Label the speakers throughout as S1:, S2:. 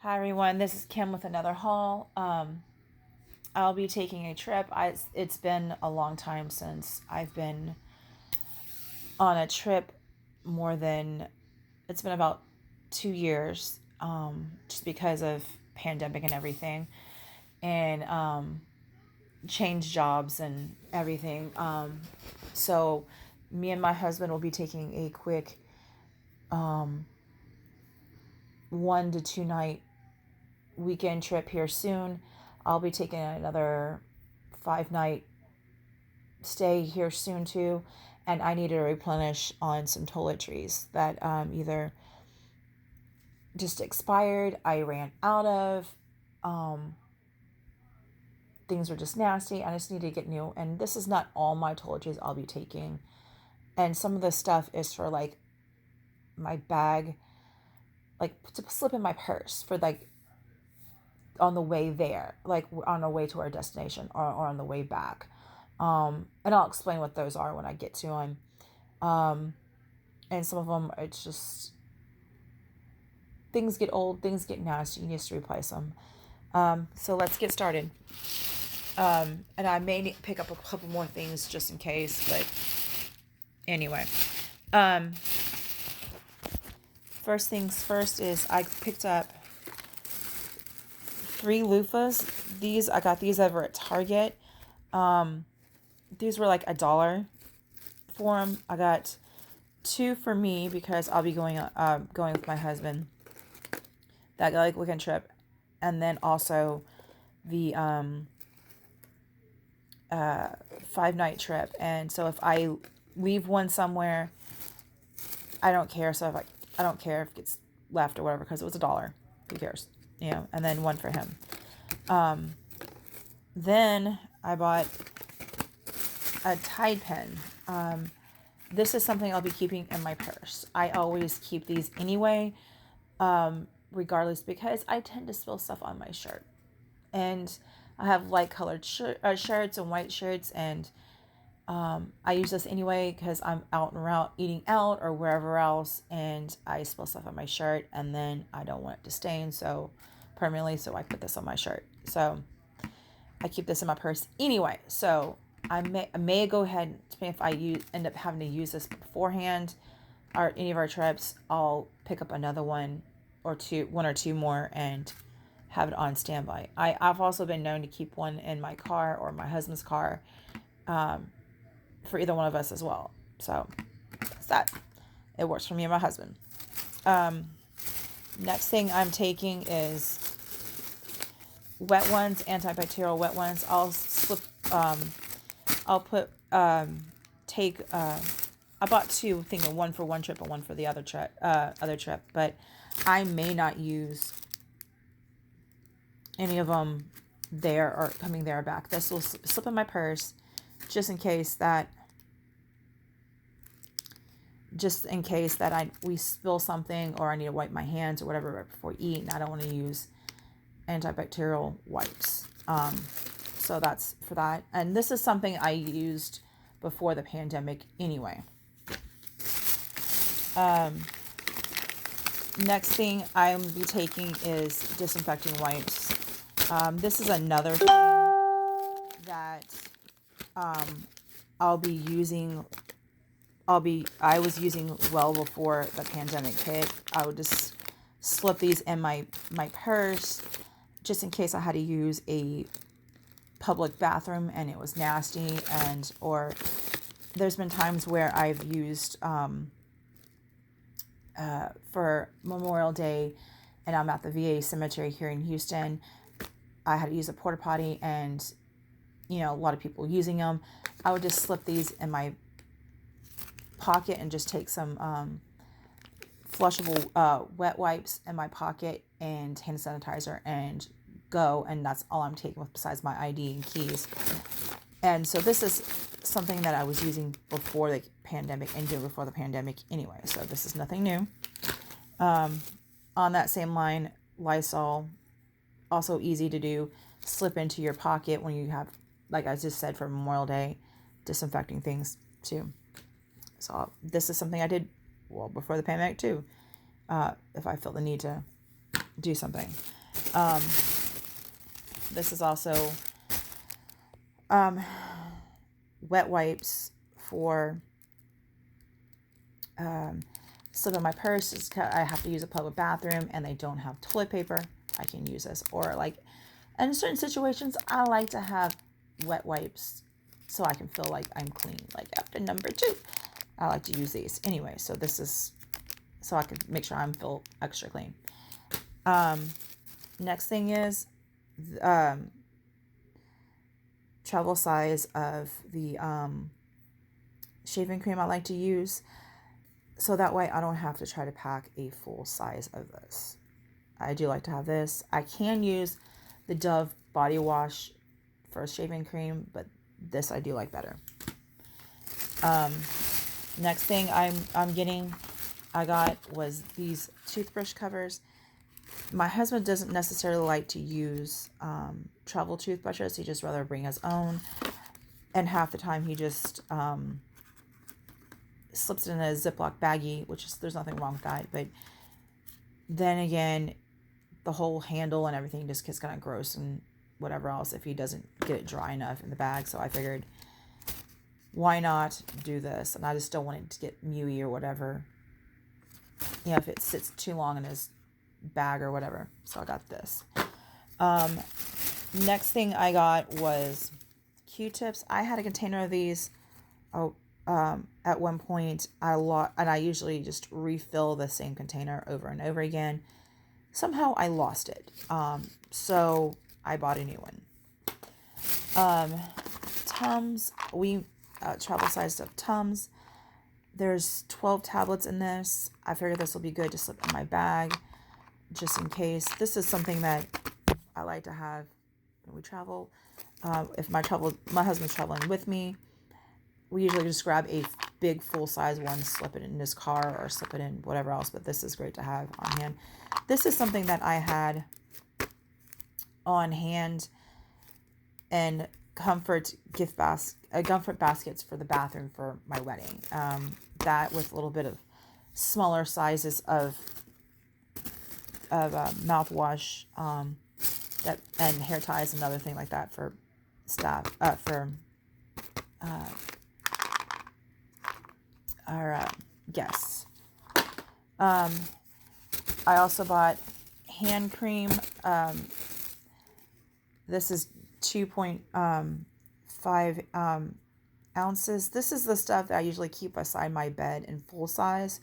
S1: Hi everyone, this is Kim with another haul. I'll be taking a trip. It's been a long time since I've been on a trip. It's been about 2 years, just because of pandemic and everything, and change jobs and everything. So me and my husband will be taking a quick 1 to 2 night weekend trip here soon. I'll be taking another 5 night stay here soon too, and I need to replenish on some toiletries that either just expired, I ran out of, um, things were just nasty. I just need to get new, and this is not all my toiletries I'll be taking, and some of the stuff is for like my bag, like to slip in my purse for like on the way there, like on our way to our destination, or on the way back. And I'll explain what those are when I get to them. Um, and some of them, it's just things get old, things get nasty, you need to replace them. So let's get started. And I may need to pick up a couple more things just in case, but anyway. First things first is I picked up 3 loofahs. I got these over at Target. These were like $1 for them. I got 2 for me because I'll be going with my husband. That like weekend trip, and then also the 5 night trip. And so if I leave one somewhere, I don't care. So I don't care if it gets left or whatever because it was $1. Who cares? And then one for him. Then I bought a Tide pen. This is something I'll be keeping in my purse. I always keep these anyway, regardless, because I tend to spill stuff on my shirt. And I have light colored shirts and white shirts, and I use this anyway because I'm out and around eating out or wherever else, and I spill stuff on my shirt, and then I don't want it to stain permanently, so I put this on my shirt. So I keep this in my purse anyway. So I may go ahead, if I end up having to use this beforehand or any of our trips, I'll pick up another one or two more and have it on standby. I've also been known to keep one in my car or my husband's car, for either one of us as well. So it's that. It works for me and my husband. Next thing I'm taking is wet ones, antibacterial wet ones. I bought 2, thinking one for one trip and one for the other trip, but I may not use any of them there or coming there or back. This will slip in my purse just in case that we spill something or I need to wipe my hands or whatever right before we eat, and I don't want to use antibacterial wipes. So that's for that. And this is something I used before the pandemic anyway. Next thing I'm be taking is disinfecting wipes. This is another thing that I was using well before the pandemic hit. I would just slip these in my purse just in case I had to use a public bathroom and it was nasty, or there's been times where I've used for Memorial Day and I'm at the VA cemetery here in Houston. I had to use a porta potty, and a lot of people using them. I would just slip these in my pocket and just take some flushable wet wipes in my pocket and hand sanitizer and go, and that's all I'm taking with besides my ID and keys. And so this is something that I was using before the pandemic and doing before the pandemic anyway, so this is nothing new. On that same line, Lysol, also easy to do, slip into your pocket when you have, like I just said, for Memorial Day, disinfecting things too. So this is something I did before the pandemic too, if I felt the need to do something. This is also wet wipes for slip in my purse. I have to use a public bathroom and they don't have toilet paper. I can use this. Or like in certain situations, I like to have wet wipes so I can feel like I'm clean. Like after number 2, I like to use these anyway. So this is so I can make sure I'm feel extra clean. Next thing is travel size of the shaving cream I like to use. So that way I don't have to try to pack a full size of this. I do like to have this. I can use the Dove body wash for shaving cream, but this I do like better. Next thing I got was these toothbrush covers. My husband doesn't necessarily like to use travel toothbrushes. He just rather bring his own. And half the time he just slips it in a Ziploc baggie, which is, there's nothing wrong with that. But then again, the whole handle and everything just gets kind of gross and whatever else if he doesn't get it dry enough in the bag. So I figured, why not do this? And I just don't want it to get mewy or whatever. You know, if it sits too long in his bag or whatever. So I got this. Next thing I got was Q-tips. I had a container of these. At one point, and I usually just refill the same container over and over again. Somehow I lost it. So I bought a new one. Tums. We travel sized of Tums. There's 12 tablets in this. I figured this will be good to slip in my bag, just in case. This is something that I like to have when we travel. If my husband's traveling with me, we usually just grab a big full-size one, slip it in his car or slip it in whatever else, but this is great to have on hand. This is something that I had on hand and comfort baskets for the bathroom for my wedding. That with a little bit of smaller sizes of mouthwash, that and hair ties, another thing like that for staff, our guests. I also bought hand cream. This is 2.5 ounces. This is the stuff that I usually keep beside my bed in full size.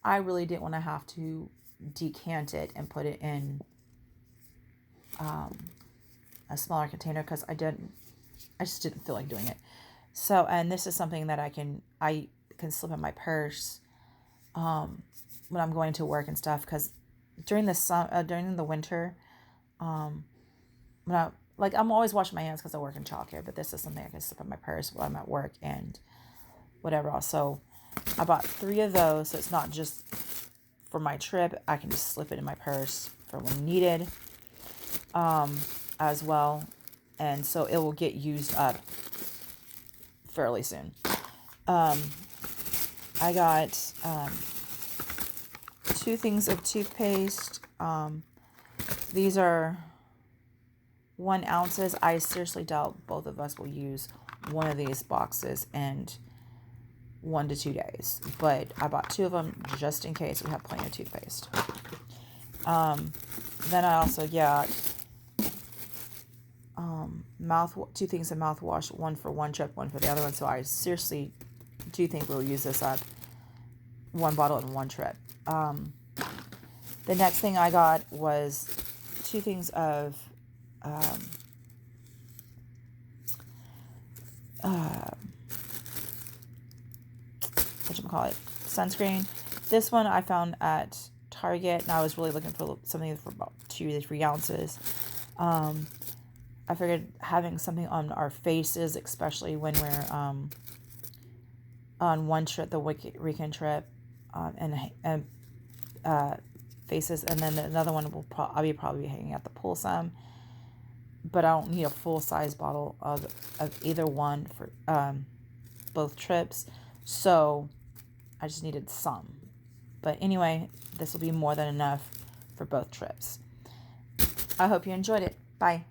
S1: I really didn't want to have to decant it and put it in a smaller container because I just didn't feel like doing it. So, and this is something that I can slip in my purse when I'm going to work and stuff, because during the winter, I'm always washing my hands because I work in childcare, but this is something I can slip in my purse while I'm at work and whatever else. So I bought 3 of those, so it's not just for my trip. I can just slip it in my purse for when needed as well, and so it will get used up fairly soon. I got 2 things of toothpaste. These are 1 ounces. I seriously doubt both of us will use one of these boxes in 1 to 2 days, but I bought 2 of them just in case we have plenty of toothpaste. Then I also got 2 things of mouthwash, 1 for one trip, 1 for the other one. So I seriously do think we'll use this up, 1 bottle in 1 trip. The next thing I got was 2 things of sunscreen. This one I found at Target, and I was really looking for something for about 2 to 3 ounces. I figured having something on our faces, especially when we're on one trip, the weekend trip, and faces, and then another one I'll be probably hanging at the pool some. But I don't need a full size bottle of either one for both trips, so I just needed some. But anyway, this will be more than enough for both trips. I hope you enjoyed it. Bye.